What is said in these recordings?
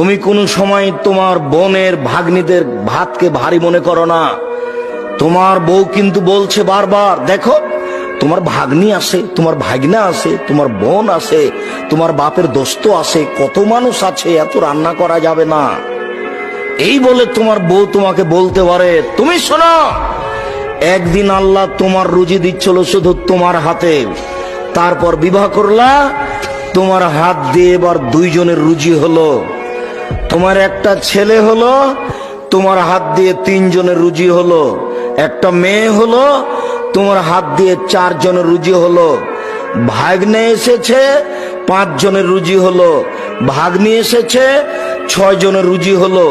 তুমি কোনো সময় তোমার বোনের ভাগ্নিদের ভাতকে ভারী মনে করো না। তোমার বউ কিন্তু বলছে বারবার, দেখো তোমার ভাগ্নি আছে, তোমার ভাগনা আছে, তোমার বোন আছে, তোমার বাপের দোস্ত আছে, কত মানুষ আছে, এত রান্না করা যাবে না। এই বলে তোমার বউ তোমাকে বলতে পারে, তুমি শোনো, একদিন আল্লাহ তোমার রুজি দিচ্ছিল শুধু তোমার হাতে, তারপর বিবাহ করলা, তোমার হাত দিয়ে এবার দুইজনের রুজি হলো। তোমার একটা ছেলে হলো, তোমার হাত দিয়ে তিনজনের রুজি হলো। একটা মেয়ে হলো, তোমার হাত দিয়ে চারজনের রুজি হলো। ভাগ্নে এসেছে, 5 জনের রুজি হলো। ভাগ্নি এসেছে, 6 জনের রুজি হলো।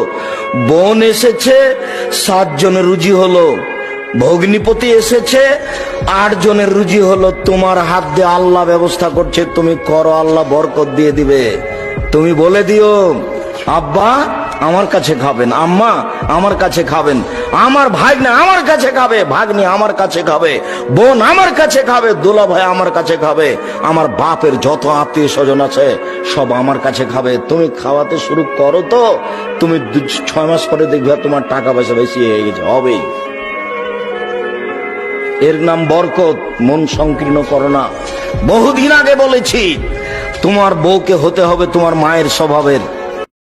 বোন এসেছে, 7 জনের রুজি হলো। ভগ্নিপতি এসেছে, 8 জনের রুজি হলো। তোমার হাত দিয়ে আল্লাহ ব্যবস্থা করছে, তুমি করো, আল্লাহ বরকত দিয়ে দিবে। তুমি বলে দিও, আব্বা আমার কাছে খাবেন, আম্মা আমার কাছে খাবেন, আমার ভাগ্নে আমার কাছে খাবে, ভাগ্নি আমার কাছে খাবে, বোন আমার কাছে খাবে, দোলা ভাই আমার কাছে খাবে, আমার বাপের যত আত্মীয় স্বজন আছে সব আমার কাছে খাবে। তুমি খাওয়াতে শুরু করো তো, তুমি 6 মাস পরে দেখবে তোমার টাকা পয়সা বেশি হয়ে গেছে, হবেই। এর নাম বরকত। মন সংকীর্ণ করো না। বহুদিন আগে বলেছি, তোমার বউকে হতে হবে তোমার মায়ের স্বভাবের।